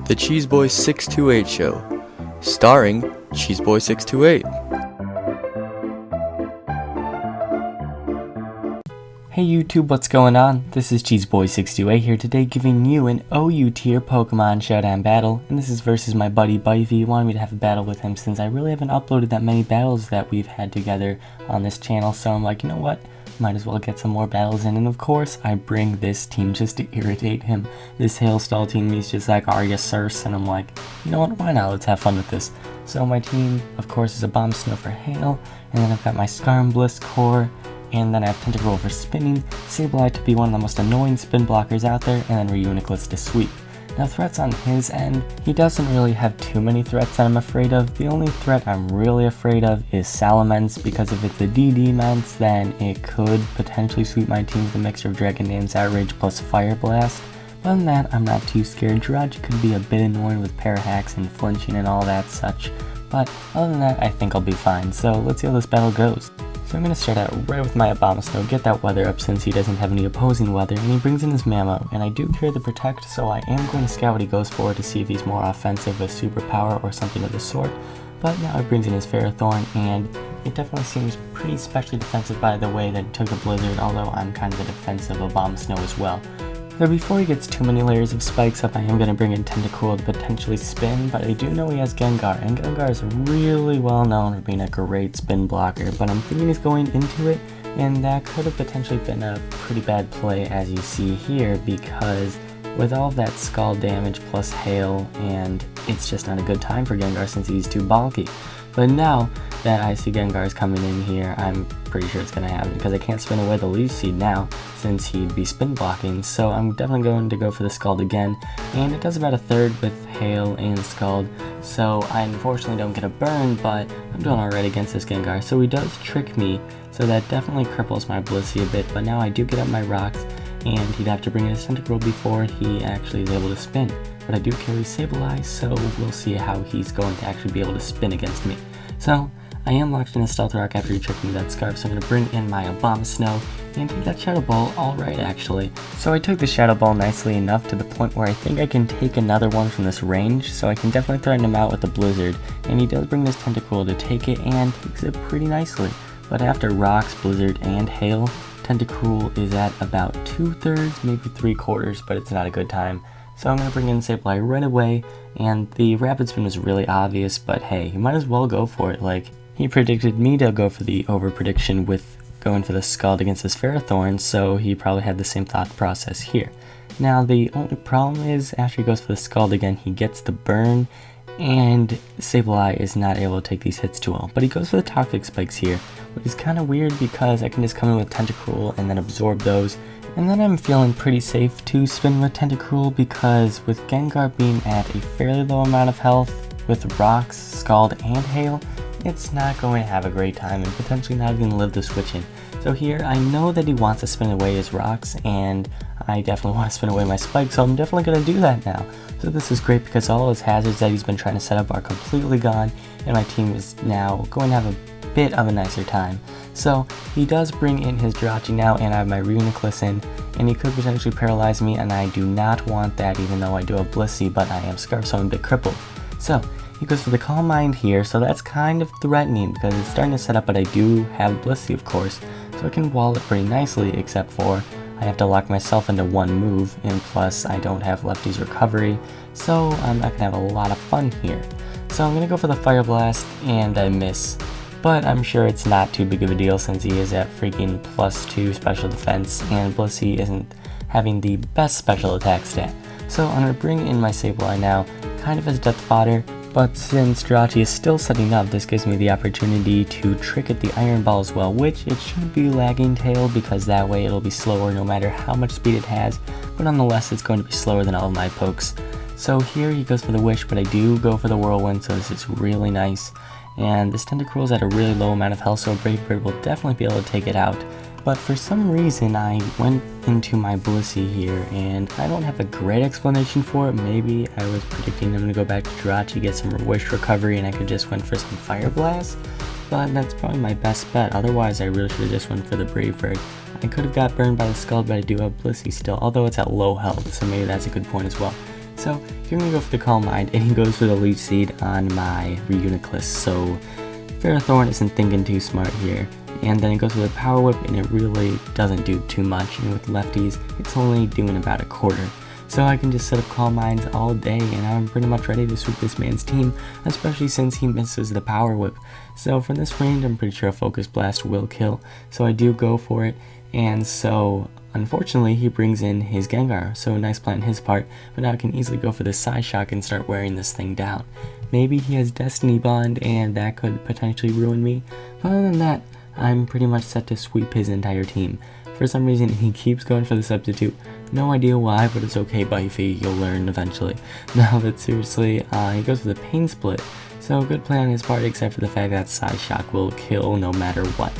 The Cheeseboy 628 Show, starring Cheeseboy 628. Hey YouTube, what's going on? This is Cheeseboy628 here today giving you an OU tier Pokemon Showdown battle, and this is versus my buddy ByFee. He wanted me to have a battle with him since I really haven't uploaded that many battles that we've had together on this channel, so I'm like, you know what? Might as well get some more battles in, and of course, I bring this team just to irritate him. This Hailstall team, he's just like, are you Circe? And I'm like, you know what, why not? Let's have fun with this. So my team, of course, is a Bomb Snow for Hail, and then I've got my Skarmobliss Core, and then I have Tentacruel for spinning, Sableye to be one of the most annoying spin blockers out there, and then Reuniclus to sweep. Now threats on his end, he doesn't really have too many threats that I'm afraid of. The only threat I'm really afraid of is Salamence, because if it's a DD-Mence, then it could potentially sweep my team with a mixture of Dragon Dance Outrage plus Fire Blast. Other than that, I'm not too scared. Jirachi could be a bit annoying with Parahacks and flinching and all that such, but other than that, I think I'll be fine. So let's see how this battle goes. So I'm going to start out right with my Abomasnow, get that weather up since he doesn't have any opposing weather, and he brings in his Mamo, and I do carry the Protect, so I am going to scout what he goes for to see if he's more offensive with Superpower or something of the sort, but now he brings in his Ferrothorn, and it definitely seems pretty specially defensive by the way that it took a Blizzard, although I'm kind of a defensive Abomasnow as well. So before he gets too many layers of spikes up, I am going to bring in Tentacruel to potentially spin, but I do know he has Gengar, and Gengar is really well known for being a great spin blocker, but I'm thinking he's going into it, and that could have potentially been a pretty bad play as you see here, because with all of that Scald damage plus Hail, and it's just not a good time for Gengar since he's too bulky. But now that I see Gengar's coming in here, I'm pretty sure it's going to happen, because I can't spin away the Leaf Seed now, since he'd be spin blocking, so I'm definitely going to go for the Scald again, and it does about a third with Hail and Scald, so I unfortunately don't get a burn, but I'm doing alright against this Gengar, so he does trick me, so that definitely cripples my Blissey a bit, but now I do get up my rocks, and he'd have to bring in his Tentacruel before he actually is able to spin. But I do carry Sableye, so we'll see how he's going to actually be able to spin against me. So, I am locked in a Stealth Rock after he tricked me with that Scarf, so I'm going to bring in my Abomasnow and take that Shadow Ball alright actually. So I took the Shadow Ball nicely enough to the point where I think I can take another one from this range, so I can definitely threaten him out with the Blizzard, and he does bring this Tentacruel to take it, and takes it pretty nicely. But after Rocks, Blizzard, and Hail, Tentacruel is at about 2/3, maybe 3/4, but it's not a good time. So I'm going to bring in Sableye right away, and the Rapid Spin was really obvious, but hey, you might as well go for it. Like, he predicted me to go for the over prediction with going for the Scald against his Ferrothorn, so he probably had the same thought process here. Now the only problem is, after he goes for the Scald again, he gets the burn, and Sableye is not able to take these hits too well. But he goes for the Toxic Spikes here, which is kind of weird because I can just come in with Tentacruel and then absorb those. And then I'm feeling pretty safe to spin with Tentacruel, because with Gengar being at a fairly low amount of health, with Rocks, Scald, and Hail, it's not going to have a great time and potentially not even live the switch in. So here, I know that he wants to spin away his Rocks, and I definitely want to spin away my Spikes, so I'm definitely going to do that now. So this is great because all his hazards that he's been trying to set up are completely gone, and my team is now going to have a bit of a nicer time. So he does bring in his Jirachi now, and I have my Reuniclus in, and he could potentially paralyze me, and I do not want that even though I do have Blissey, but I am Scarf, so I'm a bit crippled. So he goes for the Calm Mind here, so that's kind of threatening because it's starting to set up, but I do have Blissey of course, so I can wall it pretty nicely, except for I have to lock myself into one move, and plus I don't have Lefty's recovery, so I'm not going to have a lot of fun here. So I'm going to go for the Fire Blast, and I miss. But I'm sure it's not too big of a deal since he is at freaking +2 special defense, and Blissey isn't having the best special attack stat. So I'm going to bring in my Sableye now, kind of as death fodder, but since Jirachi is still setting up, this gives me the opportunity to trick at the Iron Ball as well, which it should be lagging tail, because that way it'll be slower no matter how much speed it has, but nonetheless it's going to be slower than all of my pokes. So here he goes for the Wish, but I do go for the Whirlwind, so this is really nice. And this Tentacruel is at a really low amount of health, so a Brave Bird will definitely be able to take it out. But for some reason, I went into my Blissey here, and I don't have a great explanation for it. Maybe I was predicting I'm going to go back to Jirachi, get some Wish recovery, and I could just went for some Fire Blast. But that's probably my best bet. Otherwise, I really should have just went for the Brave Bird. I could have got burned by the Scald, but I do have Blissey still, although it's at low health, so maybe that's a good point as well. So here we go for the Calm Mind, and he goes for the Leech Seed on my Reuniclus. So Ferrothorn isn't thinking too smart here. And then it goes for the Power Whip, and it really doesn't do too much. And with lefties, it's only doing about a quarter. So I can just set up Calm Minds all day, and I'm pretty much ready to sweep this man's team, especially since he misses the Power Whip. So from this range, I'm pretty sure a Focus Blast will kill. So I do go for it, and so unfortunately, he brings in his Gengar, so nice play on his part, but now I can easily go for the Psyshock and start wearing this thing down. Maybe he has Destiny Bond, and that could potentially ruin me, but other than that, I'm pretty much set to sweep his entire team. For some reason, he keeps going for the Substitute. No idea why, but it's okay, ByFee, you'll learn eventually. No, but seriously, he goes for the Pain Split, so good play on his part, except for the fact that Psyshock will kill no matter what.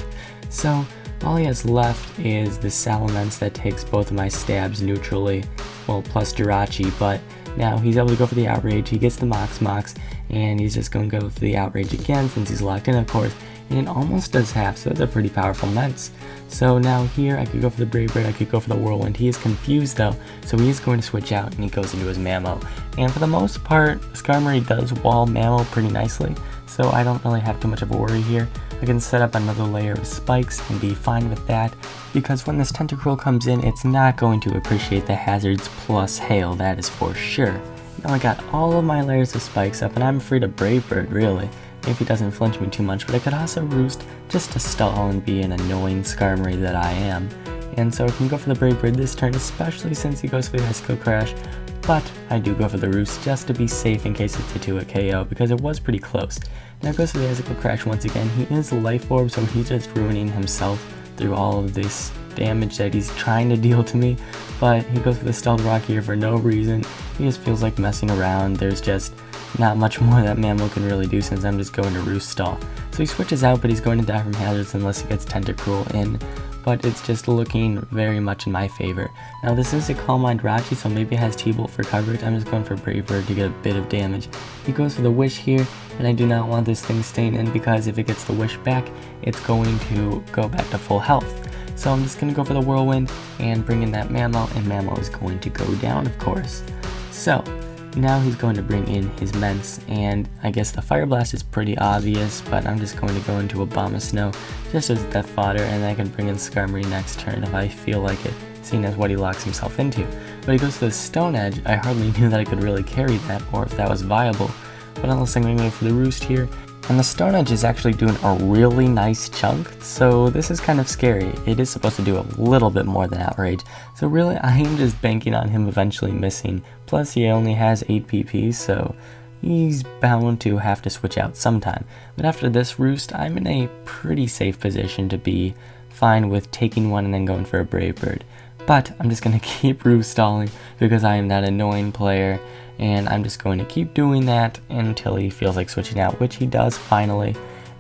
So all he has left is the Salamence that takes both of my stabs neutrally, well, plus Jirachi, but now he's able to go for the Outrage. He gets the Mox, and he's just going to go for the Outrage again since he's locked in, of course, and it almost does half, so that's a pretty powerful Mence. So now here, I could go for the Brave Bird, I could go for the Whirlwind. He is confused though, so he is going to switch out, and he goes into his Mammo. And for the most part, Skarmory does wall Mammo pretty nicely, so I don't really have too much of a worry here. I can set up another layer of spikes and be fine with that, because when this Tentacruel comes in, it's not going to appreciate the hazards plus hail, that is for sure. Now I got all of my layers of spikes up, and I'm free to Brave Bird really, if he doesn't flinch me too much, but I could also Roost just to stall and be an annoying Skarmory that I am. And so I can go for the Brave Bird this turn, especially since he goes for the Icicle Crash, but I do go for the Roost just to be safe in case it's a 2-hit KO, because it was pretty close. Now goes for the Icicle Crash once again. He is Life Orb, so he's just ruining himself through all of this damage that he's trying to deal to me, but he goes for the Stealth Rock here for no reason. He just feels like messing around. There's just not much more that Mammo can really do since I'm just going to Roost Stall. So he switches out, but he's going to die from hazards unless he gets Tentacruel in, but it's just looking very much in my favor. Now this is a Calm Mind Rachi, so maybe it has T-Bolt for coverage. I'm just going for Brave Bird to get a bit of damage. He goes for the Wish here, and I do not want this thing staying in, because if it gets the Wish back, it's going to go back to full health. So I'm just going to go for the Whirlwind and bring in that Mammo, and Mammo is going to go down, of course. So now he's going to bring in his Mence, and I guess the Fire Blast is pretty obvious, but I'm just going to go into Abomasnow just as death fodder, and then I can bring in Skarmory next turn if I feel like it, seeing as what he locks himself into. But he goes to the Stone Edge. I hardly knew that I could really carry that, or if that was viable, but unless I'm going to go for the Roost here. And the Stone Edge is actually doing a really nice chunk, so this is kind of scary. It is supposed to do a little bit more than Outrage, so really I am just banking on him eventually missing. Plus he only has 8 PP, so he's bound to have to switch out sometime. But after this Roost, I'm in a pretty safe position to be fine with taking one and then going for a Brave Bird. But I'm just going to keep Roost stalling because I am that annoying player, and I'm just going to keep doing that until he feels like switching out, which he does finally.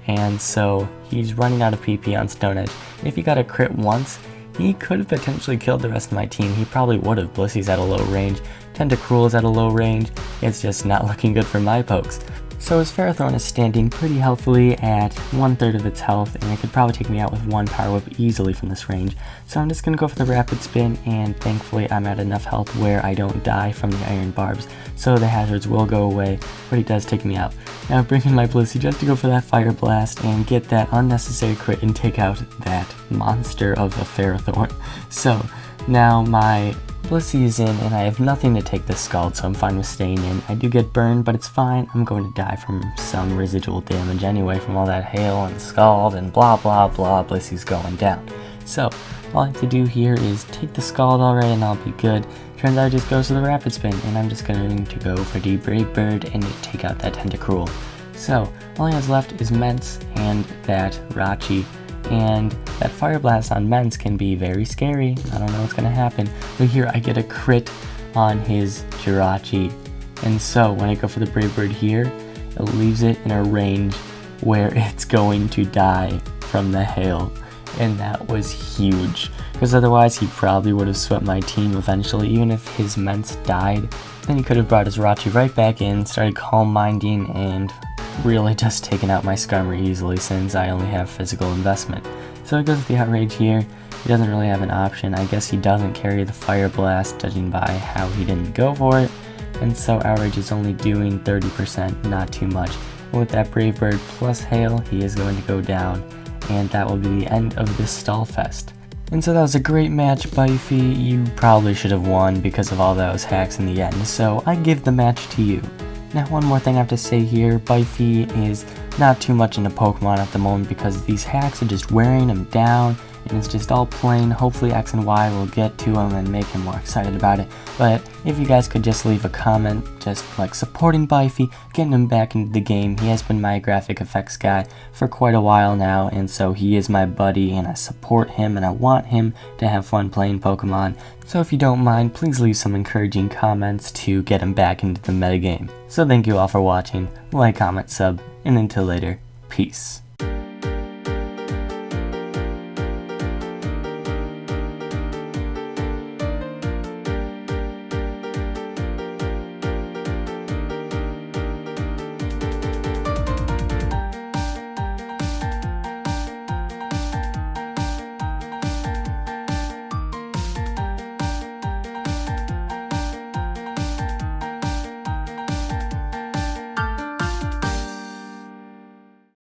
And so he's running out of PP on Stone Edge. If he got a crit once, he could have potentially killed the rest of my team. He probably would have. Blissey's at a low range, Tentacruel is at a low range. It's just not looking good for my pokes. So his Ferrothorn is standing pretty healthily at 1/3 of its health, and it could probably take me out with one Power Whip easily from this range. So I'm just going to go for the Rapid Spin, and thankfully I'm at enough health where I don't die from the Iron Barbs, so the hazards will go away, but he does take me out. Now bring in my Blissey just to go for that Fire Blast and get that unnecessary crit and take out that monster of a Ferrothorn. So now my Blissey is in, and I have nothing to take this Scald, so I'm fine with staying in. I do get burned, but it's fine. I'm going to die from some residual damage anyway from all that hail and Scald and blah blah blah. Blissey's going down. So all I have to do here is take the Scald already, and I'll be good. Turns out it just goes to the Rapid Spin, and I'm just going to go for the Brave Bird and take out that Tentacruel. So all he has left is Mence and that Rachi. And that Fire Blast on Mence can be very scary. I don't know what's going to happen. But here I get a crit on his Jirachi. And so when I go for the Brave Bird here, it leaves it in a range where it's going to die from the hail. And that was huge. Because otherwise he probably would have swept my team eventually, even if his Mence died. Then he could have brought his Jirachi right back in, started Calm Minding, and really just taken out my Skarmory easily since I only have physical investment. So it goes with the Outrage here. He doesn't really have an option. I guess he doesn't carry the Fire Blast, judging by how he didn't go for it. and so outrage is only doing 30%, not too much. And with that Brave Bird plus Hail, he is going to go down, and that will be the end of this stall fest. And so that was a great match, ByFee. You probably should have won because of all those hacks in the end, so I give the match to you. Now, one more thing I have to say here, ByFee is not too much into Pokemon at the moment because these hacks are just wearing him down, and it's just all plain. Hopefully X and Y will get to him and make him more excited about it. But if you guys could just leave a comment, just like supporting ByFee, getting him back into the game. He has been my graphic effects guy for quite a while now, and so he is my buddy, and I support him, and I want him to have fun playing Pokemon. So if you don't mind, please leave some encouraging comments to get him back into the metagame. So thank you all for watching, like, comment, sub, and until later, peace.